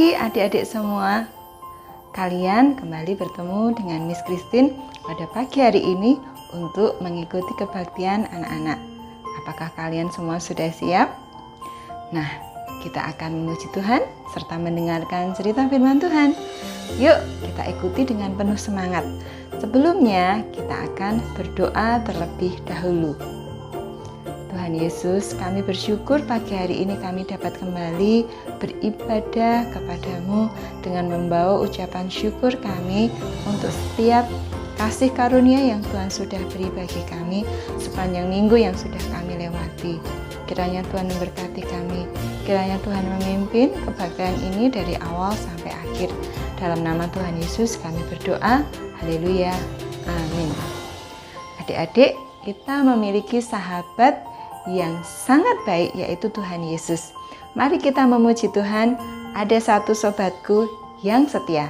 pagi adik-adik semua. Kalian kembali bertemu dengan Miss Christine pada pagi hari ini untuk mengikuti kebaktian anak-anak. Apakah kalian semua sudah siap? Nah, kita akan memuji Tuhan serta mendengarkan cerita firman Tuhan. Yuk kita ikuti dengan penuh semangat. Sebelumnya kita akan berdoa terlebih dahulu. Tuhan Yesus, kami bersyukur pagi hari ini kami dapat kembali beribadah kepadamu dengan membawa ucapan syukur kami untuk setiap kasih karunia yang Tuhan sudah beri bagi kami sepanjang minggu yang sudah kami lewati. Kiranya Tuhan memberkati kami, kiranya Tuhan memimpin kebaktian ini dari awal sampai akhir. Dalam nama Tuhan Yesus kami berdoa, haleluya, amin. Adik-adik, kita memiliki sahabat yang sangat baik, yaitu Tuhan Yesus. Mari kita memuji Tuhan. Ada satu sobatku yang setia.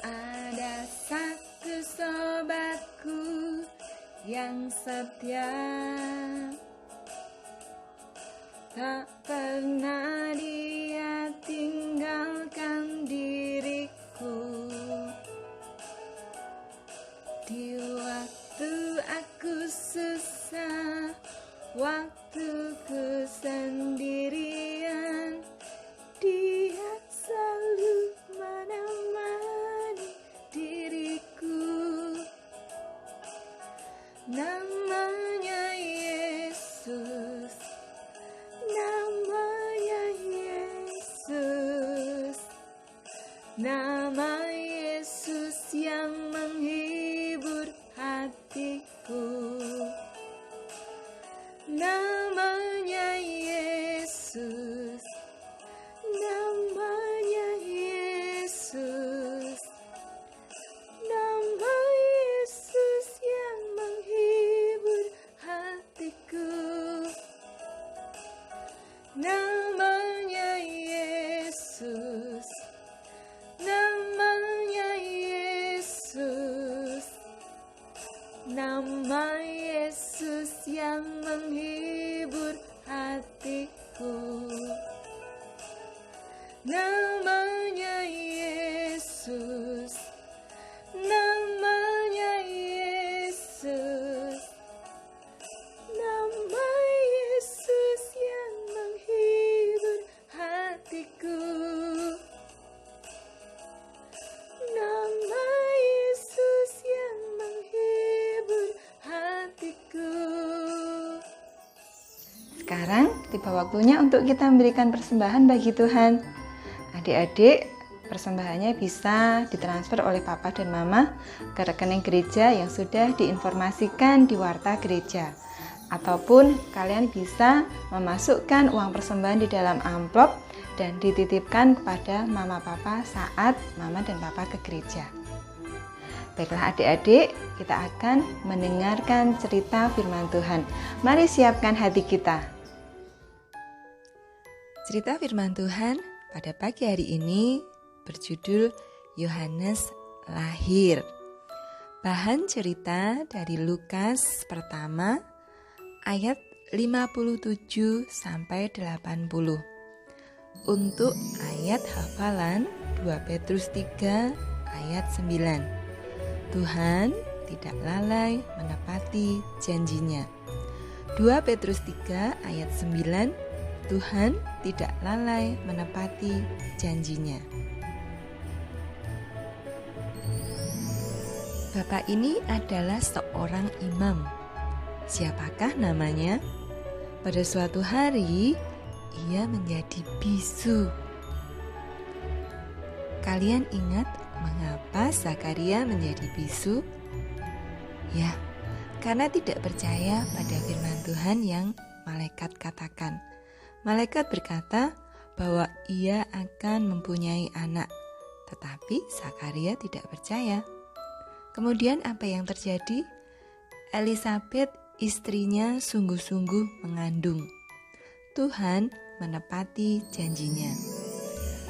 Ada satu sobatku yang setia, tak pernah dia tinggalkan diriku. Di waktu aku susah, waktu ku sendirian, dia selalu menemani diriku. Namanya Yesus, namanya Yesus, nama Yesus yang menghibur hatiku. Namanya Yesus, namanya Yesus, nama Yesus yang menghibur hatiku. Namanya Yesus, namanya Yesus, nama Yesus yang menghibur hatiku. Namanya Yesus, namanya Yesus, nama Yesus yang menghibur hatiku. Nama Yesus yang menghibur hatiku. Sekarang tiba waktunya untuk kita memberikan persembahan bagi Tuhan. Adik-adik, persembahannya bisa ditransfer oleh Papa dan Mama ke rekening gereja yang sudah diinformasikan di warta gereja. Ataupun kalian bisa memasukkan uang persembahan di dalam amplop dan dititipkan kepada Mama Papa saat Mama dan Papa ke gereja. Baiklah adik-adik, kita akan mendengarkan cerita firman Tuhan. Mari siapkan hati kita. Cerita firman Tuhan pada pagi hari ini berjudul Yohanes lahir. Bahan cerita dari Lukas pertama ayat 57 sampai 80. Untuk ayat hafalan 2 Petrus 3 ayat 9. Tuhan tidak lalai menepati janjinya. 2 Petrus 3 ayat 9. Tuhan tidak lalai menepati janjinya. Bapak ini adalah seorang imam. Siapakah namanya? Pada suatu hari, ia menjadi bisu. Kalian ingat mengapa Zakaria menjadi bisu? Ya, karena tidak percaya pada firman Tuhan yang malaikat katakan. Malaikat berkata bahwa ia akan mempunyai anak, tetapi Zakaria tidak percaya. Kemudian apa yang terjadi? Elisabet istrinya sungguh-sungguh mengandung. Tuhan menepati janjinya.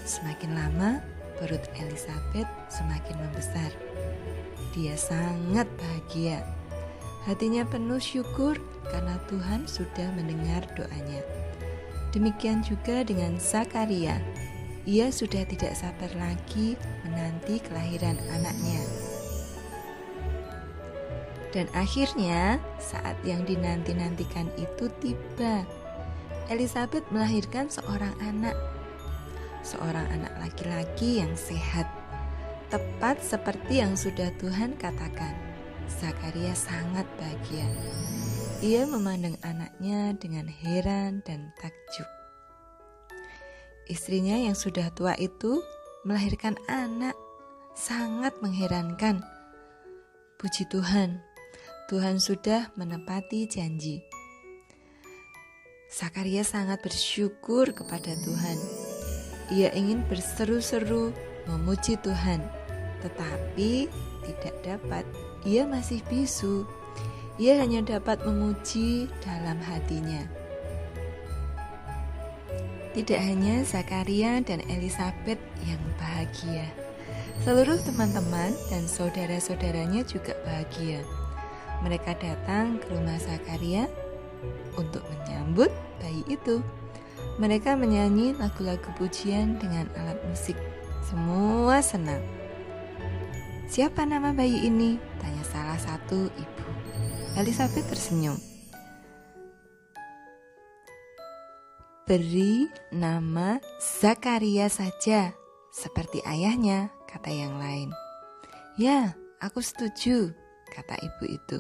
Semakin lama, perut Elizabeth semakin membesar. Dia sangat bahagia. Hatinya penuh syukur karena Tuhan sudah mendengar doanya. Demikian juga dengan Zakaria. Ia sudah tidak sabar lagi menanti kelahiran anaknya. Dan akhirnya saat yang dinanti-nantikan itu tiba. Elizabeth melahirkan seorang anak laki-laki yang sehat, tepat seperti yang sudah Tuhan katakan. Zakaria sangat bahagia. Ia memandang anaknya dengan heran dan takjub. Istrinya yang sudah tua itu melahirkan anak, sangat mengherankan. Puji Tuhan, Tuhan sudah menepati janji. Zakaria sangat bersyukur kepada Tuhan. Ia ingin berseru-seru memuji Tuhan, tetapi tidak dapat. Ia masih bisu. Ia hanya dapat memuji dalam hatinya. Tidak hanya Zakaria dan Elizabeth yang bahagia, seluruh teman-teman dan saudara-saudaranya juga bahagia. Mereka datang ke rumah Zakaria untuk menyambut bayi itu. Mereka menyanyi lagu-lagu pujian dengan alat musik. Semua senang. "Siapa nama bayi ini?" tanya salah satu ibu. Elizabeth tersenyum. "Beri nama Zakaria saja, seperti ayahnya," kata yang lain. "Ya, aku setuju," kata ibu itu.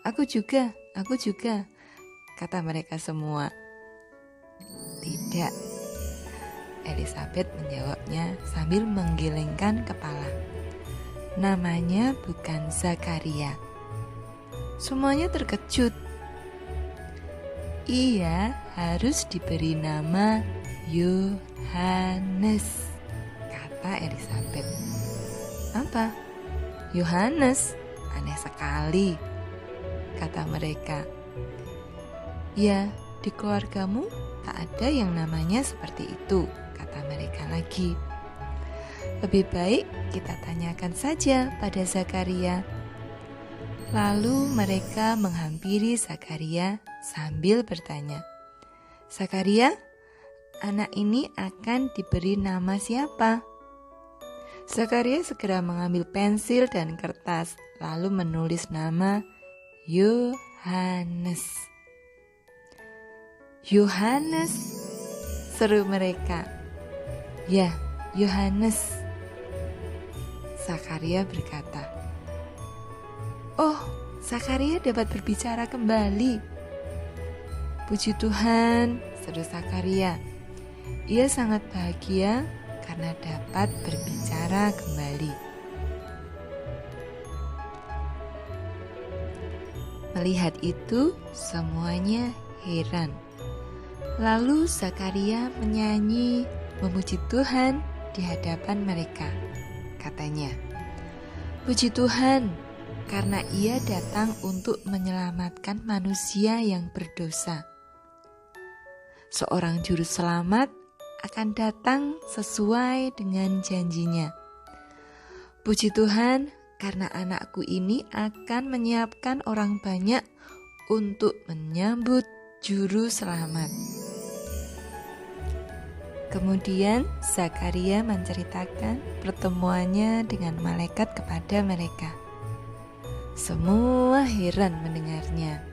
Aku juga, kata mereka semua. "Tidak," Elizabeth menjawabnya sambil menggelengkan kepala. "Namanya bukan Zakaria." Semuanya terkejut. "Ia harus diberi nama Yohanes," kata Elizabeth. "Apa? Yohanes? Aneh sekali," kata mereka. "Ya, di keluargamu tak ada yang namanya seperti itu," kata mereka lagi. "Lebih baik kita tanyakan saja pada Zakaria." Lalu mereka menghampiri Zakaria sambil bertanya, "Zakaria, anak ini akan diberi nama siapa?" Zakaria segera mengambil pensil dan kertas, lalu menulis nama Yohanes. "Yohanes?" seru mereka. "Ya, Yohanes," Zakaria berkata. "Oh, Zakaria dapat berbicara kembali." "Puji Tuhan," seru Zakaria. Ia sangat bahagia karena dapat berbicara kembali. Melihat itu, semuanya heran. Lalu Zakaria menyanyi memuji Tuhan di hadapan mereka. Katanya, "Puji Tuhan, karena Ia datang untuk menyelamatkan manusia yang berdosa. Seorang juru selamat akan datang sesuai dengan janjinya. Puji Tuhan, karena anakku ini akan menyiapkan orang banyak untuk menyambut juru selamat." Kemudian Zakaria menceritakan pertemuannya dengan malaikat kepada mereka. Semua heran mendengarnya.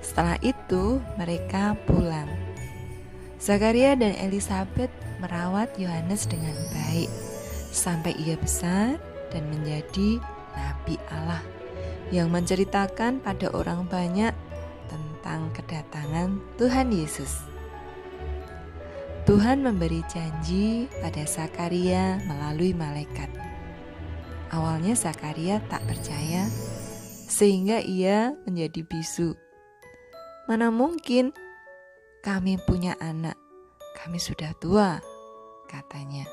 Setelah itu mereka pulang. Zakaria dan Elizabeth merawat Yohanes dengan baik sampai ia besar dan menjadi nabi Allah yang menceritakan pada orang banyak tentang kedatangan Tuhan Yesus. Tuhan memberi janji pada Zakaria melalui malaikat. Awalnya Zakaria tak percaya, sehingga ia menjadi bisu. "Mana mungkin, kami punya anak, kami sudah tua," katanya.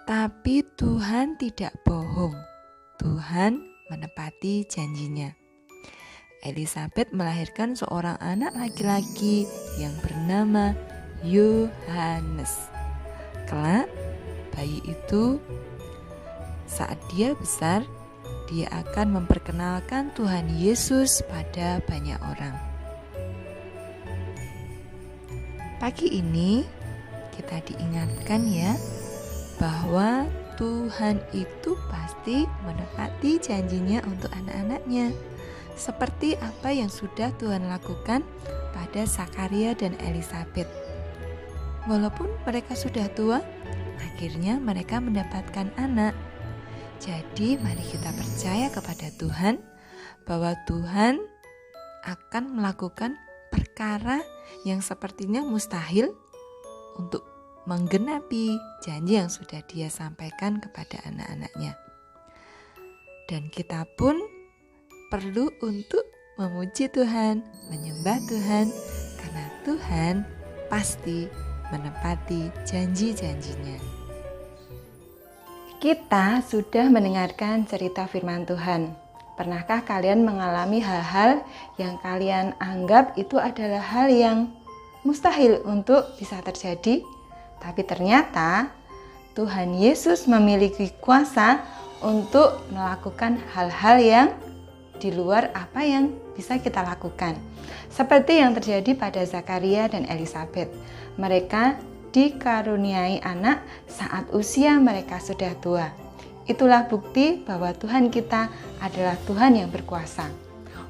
Tapi Tuhan tidak bohong. Tuhan menepati janjinya. Elisabet melahirkan seorang anak laki-laki yang bernama Yohanes. Kelak, bayi itu saat dia besar, dia akan memperkenalkan Tuhan Yesus pada banyak orang. Pagi ini kita diingatkan ya, bahwa Tuhan itu pasti menepati janjinya untuk anak-anaknya, seperti apa yang sudah Tuhan lakukan pada Zakaria dan Elisabet. Walaupun mereka sudah tua, akhirnya mereka mendapatkan anak. Jadi mari kita percaya kepada Tuhan, bahwa Tuhan akan melakukan perkara yang sepertinya mustahil untuk menggenapi janji yang sudah Dia sampaikan kepada anak-anaknya. Dan kita pun perlu untuk memuji Tuhan, menyembah Tuhan, karena Tuhan pasti menepati janji-janjinya. Kita sudah mendengarkan cerita firman Tuhan. Pernahkah kalian mengalami hal-hal yang kalian anggap itu adalah hal yang mustahil untuk bisa terjadi? Tapi ternyata Tuhan Yesus memiliki kuasa untuk melakukan hal-hal yang di luar apa yang bisa kita lakukan. Seperti yang terjadi pada Zakaria dan Elisabet. Mereka dikaruniai anak saat usia mereka sudah tua. Itulah bukti bahwa Tuhan kita adalah Tuhan yang berkuasa.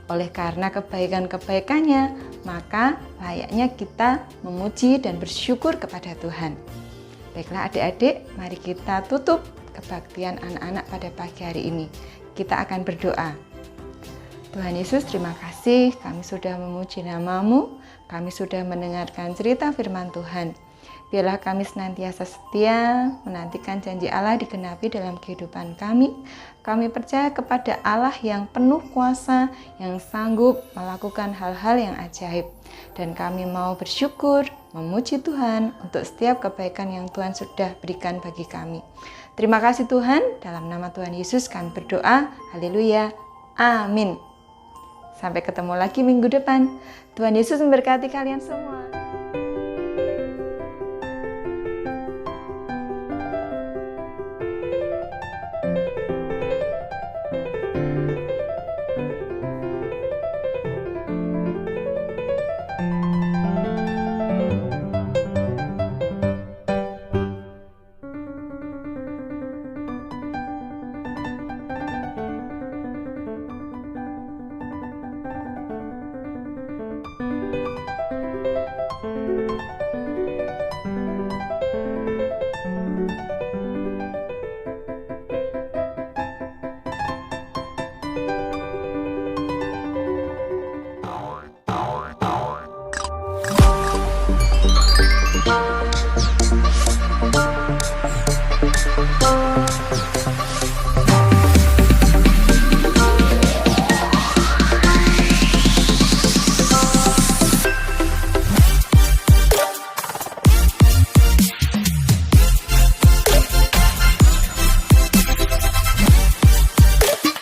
Oleh karena kebaikan-kebaikannya, maka layaknya kita memuji dan bersyukur kepada Tuhan. Baiklah adik-adik, mari kita tutup kebaktian anak-anak pada pagi hari ini. Kita akan berdoa. Tuhan Yesus, terima kasih kami sudah memuji nama-Mu, kami sudah mendengarkan cerita firman Tuhan. Biarlah kami senantiasa setia menantikan janji Allah digenapi dalam kehidupan kami. Kami percaya kepada Allah yang penuh kuasa, yang sanggup melakukan hal-hal yang ajaib. Dan kami mau bersyukur, memuji Tuhan untuk setiap kebaikan yang Tuhan sudah berikan bagi kami. Terima kasih Tuhan, dalam nama Tuhan Yesus kami berdoa. Haleluya. Amin. Sampai ketemu lagi minggu depan. Tuhan Yesus memberkati kalian semua.